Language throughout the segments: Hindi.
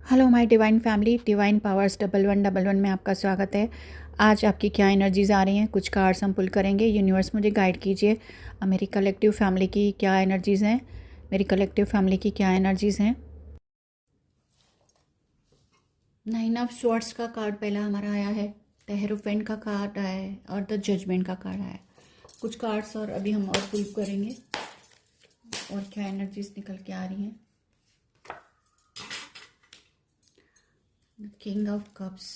Hello my divine family, divine powers 1111 में आपका स्वागत है। आज आपकी क्या एनर्जीज़ आ रही हैं, कुछ कार्ड्स हम पुल करेंगे। यूनिवर्स मुझे गाइड कीजिए, मेरी कलेक्टिव फैमिली की क्या एनर्जीज़ हैं, मेरी कलेक्टिव फैमिली की क्या एनर्जीज़ हैं। 9 ऑफ स्वॉर्ड्स का कार्ड पहला हमारा आया है, टेहरुफेंट का कार्ड आया है और द जजमेंट का कार्ड आया है। कुछ कार्ड्स और अभी हम और पुल करेंगे और क्या एनर्जीज़ निकल के आ रही हैं। The king of cups,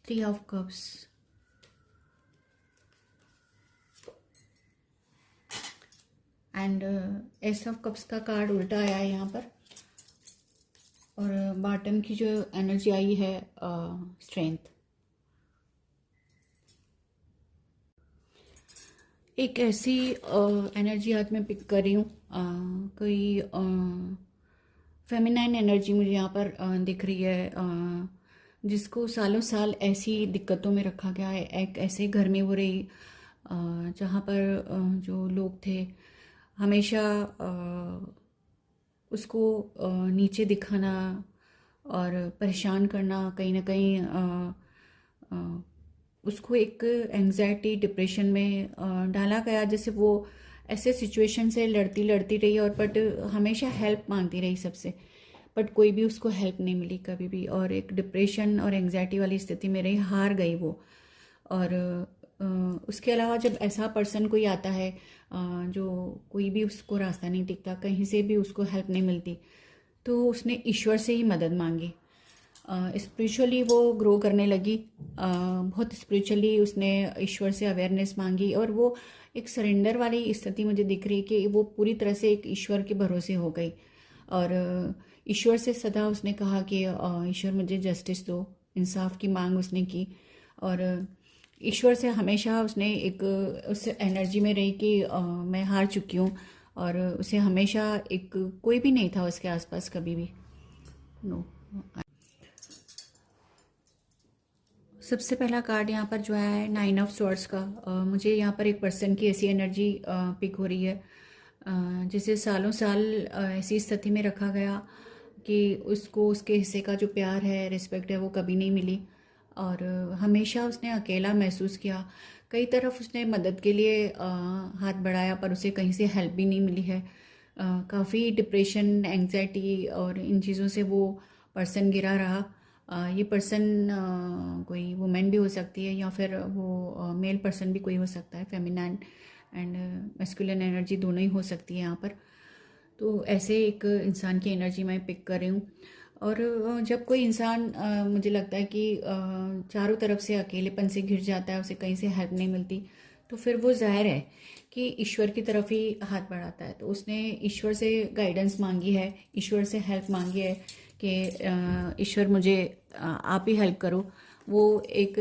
three of cups and S of cups का कार्ड उल्टा आया है यहाँ पर। और बॉटम की जो एनर्जी आई है स्ट्रेंथ। एक ऐसी एनर्जी आज मैं पिक कर रही हूँ, कोई फेमिनाइन एनर्जी मुझे यहाँ पर दिख रही है, जिसको सालों साल ऐसी दिक्कतों में रखा गया है। एक ऐसे घर में वो रही जहाँ पर जो लोग थे हमेशा उसको नीचे दिखाना और परेशान करना, कहीं ना कहीं उसको एक एंजाइटी डिप्रेशन में डाला गया। जैसे वो ऐसे सिचुएशन से लड़ती लड़ती रही और बट हमेशा हेल्प मांगती रही सबसे, बट कोई भी उसको हेल्प नहीं मिली कभी भी, और एक डिप्रेशन और एंजाइटी वाली स्थिति में रही, हार गई वो। और उसके अलावा जब ऐसा पर्सन कोई आता है जो कोई भी उसको रास्ता नहीं दिखता, कहीं से भी उसको हेल्प नहीं मिलती, तो उसने ईश्वर से ही मदद मांगी। स्पिरिचुअली वो ग्रो करने लगी, बहुत स्पिरिचुअली उसने ईश्वर से अवेयरनेस मांगी और वो एक सरेंडर वाली स्थिति मुझे दिख रही है कि वो पूरी तरह से एक ईश्वर के भरोसे हो गई। और ईश्वर से सदा उसने कहा कि ईश्वर मुझे जस्टिस दो, इंसाफ की मांग उसने की। और ईश्वर से हमेशा उसने एक उस एनर्जी में रही कि मैं हार चुकी हूँ, और उसे हमेशा एक कोई भी नहीं था उसके आसपास कभी भी। नो, सबसे पहला कार्ड यहाँ पर जो है 9 ऑफ स्वॉर्ड्स का। मुझे यहाँ पर एक पर्सन की ऐसी एनर्जी पिक हो रही है, जिसे सालों साल ऐसी स्थिति में रखा गया कि उसको उसके हिस्से का जो प्यार है, रिस्पेक्ट है, वो कभी नहीं मिली। और हमेशा उसने अकेला महसूस किया। कई तरफ उसने मदद के लिए हाथ बढ़ाया पर उसे कहीं से हेल्प भी नहीं मिली है। काफ़ी डिप्रेशन, एंग्जाइटी और इन चीज़ों से वो पर्सन घिरा रहा। ये पर्सन कोई वुमेन भी हो सकती है या फिर वो मेल पर्सन भी कोई हो सकता है। फेमिनाइन एंड मैस्कुलिन एनर्जी दोनों ही हो सकती है यहाँ पर। तो ऐसे एक इंसान की एनर्जी मैं पिक कर रही हूँ। और जब कोई इंसान मुझे लगता है कि चारों तरफ से अकेलेपन से घिर जाता है, उसे कहीं से हेल्प नहीं मिलती, तो फिर वो जाहिर है कि ईश्वर की तरफ ही हाथ बढ़ाता है। तो उसने ईश्वर से गाइडेंस मांगी है, ईश्वर से हेल्प मांगी है कि ईश्वर मुझे आप ही हेल्प करो। वो एक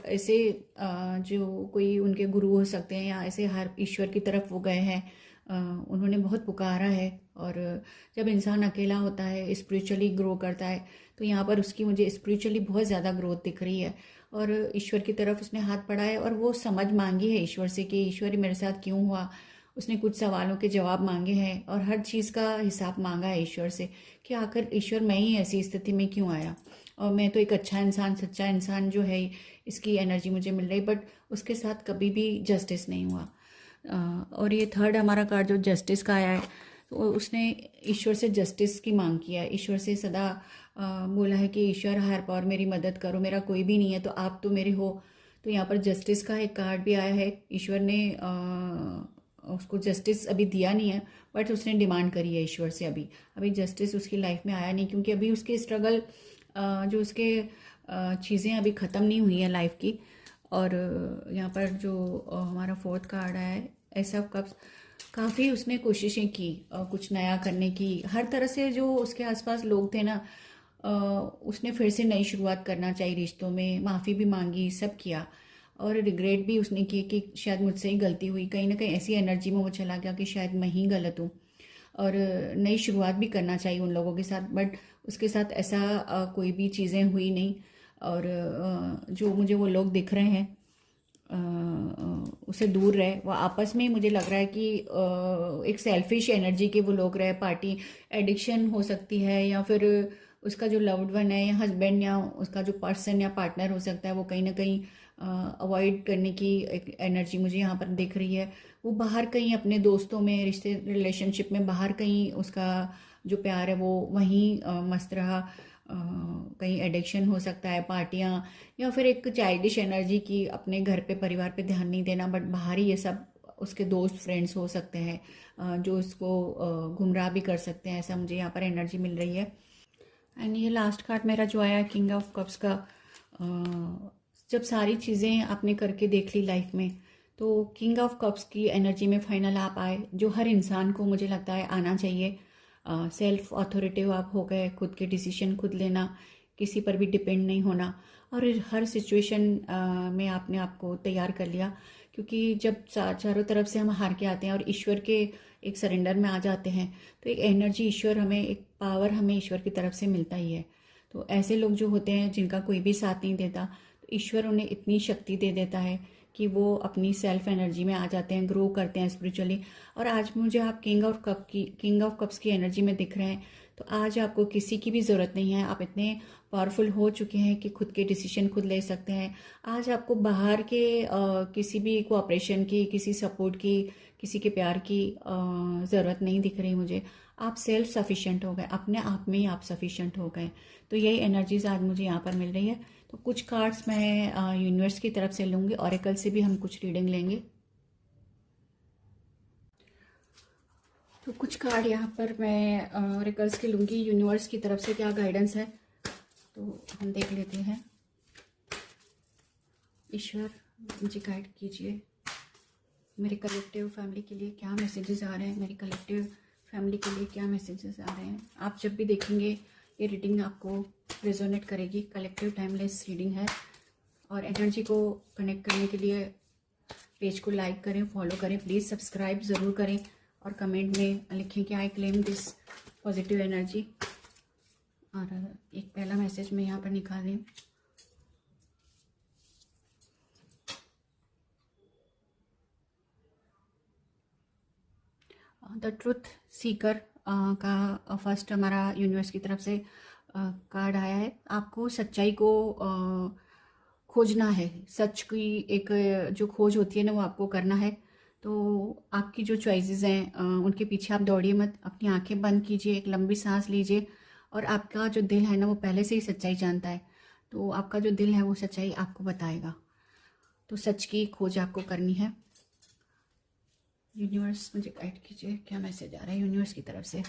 ऐसे जो कोई उनके गुरु हो सकते हैं या ऐसे हर ईश्वर की तरफ वो गए हैं, उन्होंने बहुत पुकारा है। और जब इंसान अकेला होता है, स्पिरिचुअली ग्रो करता है, तो यहाँ पर उसकी मुझे स्पिरिचुअली बहुत ज़्यादा ग्रोथ दिख रही है। और ईश्वर की तरफ उसने हाथ बढ़ाया और वो समझ मांगी है ईश्वर से कि ईश्वर मेरे साथ क्यों हुआ। उसने कुछ सवालों के जवाब मांगे हैं और हर चीज़ का हिसाब मांगा है ईश्वर से कि आखिर ईश्वर मैं ही ऐसी स्थिति में क्यों आया, और मैं तो एक अच्छा इंसान, सच्चा इंसान जो है, इसकी एनर्जी मुझे मिल रही, बट उसके साथ कभी भी जस्टिस नहीं हुआ। और ये थर्ड हमारा कार्ड जो जस्टिस का आया है, तो उसने ईश्वर से जस्टिस की मांग किया है। ईश्वर से सदा बोला है कि ईश्वर हायर पावर मेरी मदद करो, मेरा कोई भी नहीं है तो आप तो मेरे हो। तो यहाँ पर जस्टिस का एक कार्ड भी आया है। ईश्वर ने उसको जस्टिस अभी दिया नहीं है, बट उसने डिमांड करी है ईश्वर से। अभी अभी जस्टिस उसकी लाइफ में आया नहीं, क्योंकि अभी उसके स्ट्रगल, जो उसके चीज़ें अभी ख़त्म नहीं हुई है लाइफ की। और यहाँ पर जो हमारा फोर्थ कार्ड आया है, एस ऑफ कप्स, काफ़ी उसने कोशिशें की कुछ नया करने की। हर तरह से जो उसके आसपास लोग थे ना, उसने फिर से नई शुरुआत करना चाहिए रिश्तों में, माफ़ी भी मांगी, सब किया। और रिग्रेट भी उसने की कि शायद मुझसे ही गलती हुई। कहीं ना कहीं ऐसी एनर्जी में वो चला गया कि शायद मैं ही गलत हूँ, और नई शुरुआत भी करना चाहिए उन लोगों के साथ, बट उसके साथ ऐसा कोई भी चीज़ें हुई नहीं। और जो मुझे वो लोग दिख रहे हैं, उससे दूर रहे। वो आपस में मुझे लग रहा है कि एक सेल्फिश एनर्जी के वो लोग रहे। पार्टी एडिक्शन हो सकती है, या फिर उसका जो लव्ड वन है या हस्बैंड या उसका जो पर्सन या पार्टनर हो सकता है, वो कहीं ना कहीं अवॉइड करने की एक एनर्जी मुझे यहाँ पर दिख रही है। वो बाहर कहीं अपने दोस्तों में, रिश्ते रिलेशनशिप में बाहर कहीं उसका जो प्यार है वो वहीं मस्त रहा। कहीं एडिक्शन हो सकता है, पार्टियाँ, या फिर एक चाइल्डिश एनर्जी की अपने घर पे परिवार पे ध्यान नहीं देना, बट बाहर ही ये सब उसके दोस्त फ्रेंड्स हो सकते हैं जो उसको गुमराह भी कर सकते हैं। ऐसा मुझे यहाँ पर एनर्जी मिल रही है। एंड ये लास्ट कार्ड मेरा जो आया किंग ऑफ कप्स का, जब सारी चीज़ें आपने करके देख ली लाइफ में, तो किंग ऑफ कप्स की एनर्जी में फाइनल आप आए, जो हर इंसान को मुझे लगता है आना चाहिए। सेल्फ अथॉरिटिव आप हो गए, खुद के डिसीजन खुद लेना, किसी पर भी डिपेंड नहीं होना, और हर सिचुएशन में आपने आपको तैयार कर लिया। क्योंकि जब चारों तरफ से हम हार के आते हैं और ईश्वर के एक सरेंडर में आ जाते हैं, तो एक एनर्जी ईश्वर हमें, एक पावर हमें ईश्वर की तरफ से मिलता ही है। तो ऐसे लोग जो होते हैं जिनका कोई भी साथ नहीं देता, तो ईश्वर उन्हें इतनी शक्ति दे देता है कि वो अपनी सेल्फ एनर्जी में आ जाते हैं, ग्रो करते हैं स्पिरिचुअली। और आज मुझे आप किंग ऑफ कप्स की एनर्जी में दिख रहे हैं। तो आज आपको किसी की भी ज़रूरत नहीं है। आप इतने पावरफुल हो चुके हैं कि खुद के डिसीजन खुद ले सकते हैं। आज आपको बाहर के किसी भी कोऑपरेशन की, किसी सपोर्ट की, किसी के प्यार की ज़रूरत नहीं दिख रही मुझे। आप सेल्फ सफिशिएंट हो गए, अपने आप में ही आप सफिशिएंट हो गए। तो यही एनर्जीज आज मुझे यहाँ पर मिल रही है। तो कुछ कार्ड्स मैं यूनिवर्स की तरफ से लूँगी, ऑरेकल से भी हम कुछ रीडिंग लेंगे। तो कुछ कार्ड यहाँ पर मैं ऑरेकल्स के लूँगी, यूनिवर्स की तरफ से क्या गाइडेंस है तो हम देख लेते हैं। ईश्वर मुझे गाइड कीजिए, मेरे कलेक्टिव फैमिली के लिए क्या मैसेजेस आ रहे हैं, मेरी कलेक्टिव फैमिली के लिए क्या मैसेजेस आ रहे हैं। आप जब भी देखेंगे ये रीडिंग आपको रेजोनेट करेगी। कलेक्टिव टाइमलेस रीडिंग है, और एनर्जी को कनेक्ट करने के लिए पेज को लाइक करें, फॉलो करें, प्लीज़ सब्सक्राइब ज़रूर करें, और कमेंट में लिखें कि I claim this positive energy. और एक पहला मैसेज मैं यहाँ पर निकाल रही हूँ। द ट्रुथ सीकर का फर्स्ट हमारा यूनिवर्स की तरफ से कार्ड आया है। आपको सच्चाई को खोजना है, सच की एक जो खोज होती है ना, वो आपको करना है। तो आपकी जो चॉइसेस हैं उनके पीछे आप दौड़िए मत, अपनी आंखें बंद कीजिए, एक लंबी सांस लीजिए, और आपका जो दिल है ना वो पहले से ही सच्चाई जानता है। तो आपका जो दिल है वो सच्चाई आपको बताएगा। तो सच की खोज आपको करनी है। यूनिवर्स मुझे गाइड कीजिए, क्या मैसेज आ रहा है यूनिवर्स की तरफ से।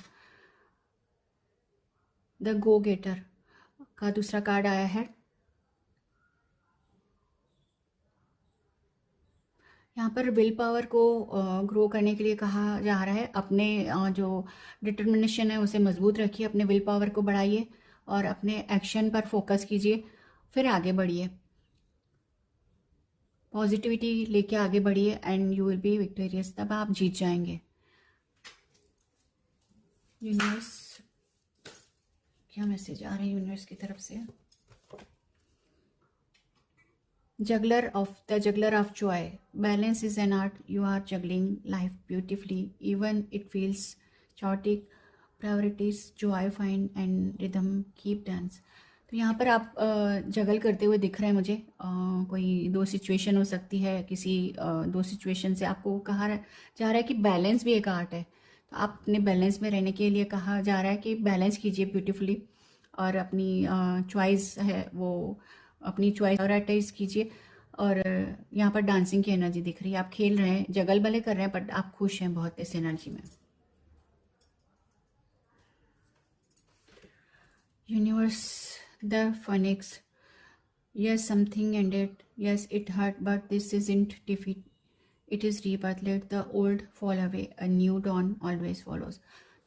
द गो गेटर का दूसरा कार्ड आया है। यहाँ पर विल पावर को ग्रो करने के लिए कहा जा रहा है। अपने जो डिटर्मिनेशन है उसे मजबूत रखिए, अपने विल पावर को बढ़ाइए और अपने एक्शन पर फोकस कीजिए, फिर आगे बढ़िए। पॉजिटिविटी लेके आगे बढ़िए and you will be victorious, तब आप जीत जाएंगे। यूनिवर्स क्या मैसेज आ रहे हैं यूनिवर्स की तरफ से। Juggler the juggler of joy. Balance is an art. You are juggling life beautifully. Even it feels chaotic. Priorities, joy find and rhythm keep dance. तो यहाँ पर आप जगल करते हुए दिख रहे हैं मुझे। कोई दो सिचुएशन हो सकती है, किसी दो सिचुएशन से आपको कहा जा रहा है कि बैलेंस भी एक आर्ट है। तो आप अपने बैलेंस में रहने के लिए कहा जा रहा है कि बैलेंस कीजिए ब्यूटीफुली, और अपनी चॉइस है वो अपनी चॉइस प्रायोरिटाइज कीजिए। और यहाँ पर डांसिंग की एनर्जी दिख रही है, आप खेल रहे हैं, जगल भले कर रहे हैं, बट आप खुश हैं बहुत इस एनर्जी में। Universe the phoenix, yes something ended, yes it hurt, but this is isn't defeat, it is rebirth, let the old fall away, a new dawn always follows.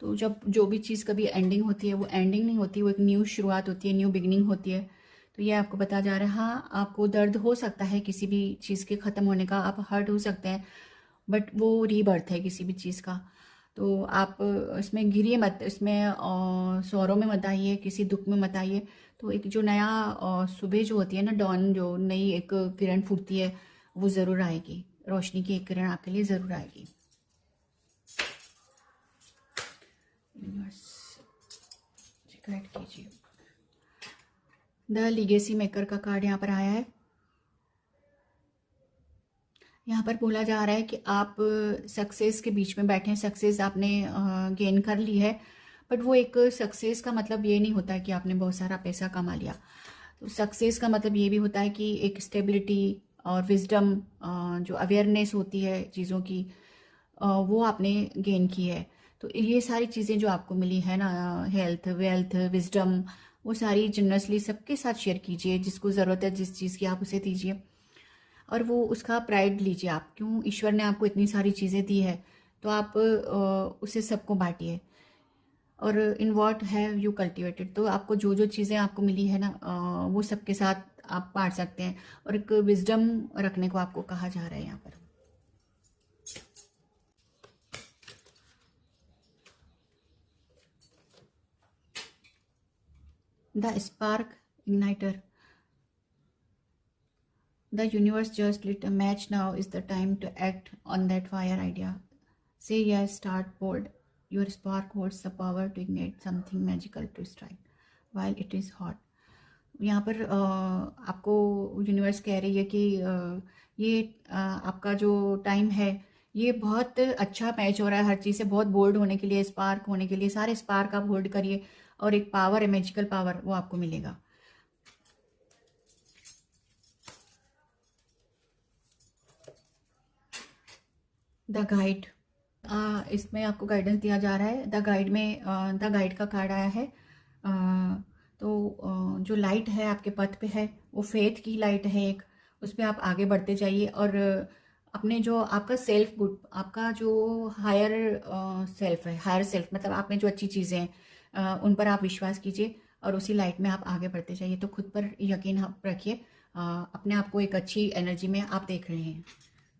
तो जब जो भी चीज़ कभी एंडिंग होती है वो एंडिंग नहीं होती, वो एक न्यू शुरुआत होती है, न्यू बिगनिंग होती है। तो ये आपको बताया जा रहा है। हाँ, आपको दर्द हो सकता है किसी भी चीज़ के ख़त्म होने का, आप हर्ट हो सकते हैं, बट वो रीबर्थ है किसी भी चीज़ का। तो आप इसमें गिरिए मत, इसमें सौरों में मत आइए, किसी दुख में मत आइए। तो एक जो नया सुबह जो होती है ना, डॉन, जो नई एक किरण फूटती है, वो ज़रूर आएगी, रोशनी की एक किरण आपके लिए ज़रूर आएगी। यूनिवर्स गाइड कीजिए। द लीगेसी मेकर का कार्ड यहाँ पर आया है। यहाँ पर बोला जा रहा है कि आप सक्सेस के बीच में बैठे हैं, सक्सेस आपने गेन कर ली है, बट वो एक सक्सेस का मतलब ये नहीं होता है कि आपने बहुत सारा पैसा कमा लिया। तो सक्सेस का मतलब ये भी होता है कि एक स्टेबिलिटी और विजडम, जो अवेयरनेस होती है चीज़ों की, वो आपने गेन की है। तो ये सारी चीज़ें जो आपको मिली है ना, हेल्थ, वेल्थ, विजडम, वो सारी जनरसली सबके साथ शेयर कीजिए। जिसको ज़रूरत है जिस चीज़ की आप उसे दीजिए, और वो उसका प्राइड लीजिए। आप क्यों, ईश्वर ने आपको इतनी सारी चीज़ें दी है, तो आप उसे सबको बांटिए। और in what have you cultivated, तो आपको जो जो चीज़ें आपको मिली है ना, वो सबके साथ आप बांट सकते हैं। और एक विजडम रखने को आपको कहा जा रहा है यहाँ पर। The spark igniter, the universe just lit a match. Now is the time to act on that fire idea. Say yes, start bold. Your spark holds the power to ignite something magical to strike while it is hot. यहाँ पर आपको यूनिवर्स कह रही है कि ये आपका जो टाइम है, ये बहुत अच्छा मैच हो रहा है हर चीज़ से। बहुत बोल्ड होने के लिए, स्पार्क होने के लिए, सारे स्पार्क आप होल्ड करिए, और एक पावर है, मैजिकल पावर, वो आपको मिलेगा। द गाइड, इसमें आपको गाइडेंस दिया जा रहा है। द गाइड में द गाइड का कार्ड आया है। तो जो लाइट है आपके पथ पे है, वो फेथ की लाइट है एक, उस पर आप आगे बढ़ते जाइए। और अपने जो आपका सेल्फ गुड, आपका जो हायर सेल्फ है, हायर सेल्फ मतलब आप में जो अच्छी चीज़ें हैं, उन पर आप विश्वास कीजिए और उसी लाइट में आप आगे बढ़ते जाइए। तो खुद पर यकीन आप रखिए, अपने आप को एक अच्छी एनर्जी में आप देख रहे हैं।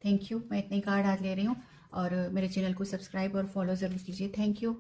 Thank you. मैं इतने कार्ड आज ले रही हूँ, और मेरे चैनल को सब्सक्राइब और फॉलो ज़रूर कीजिए। Thank you.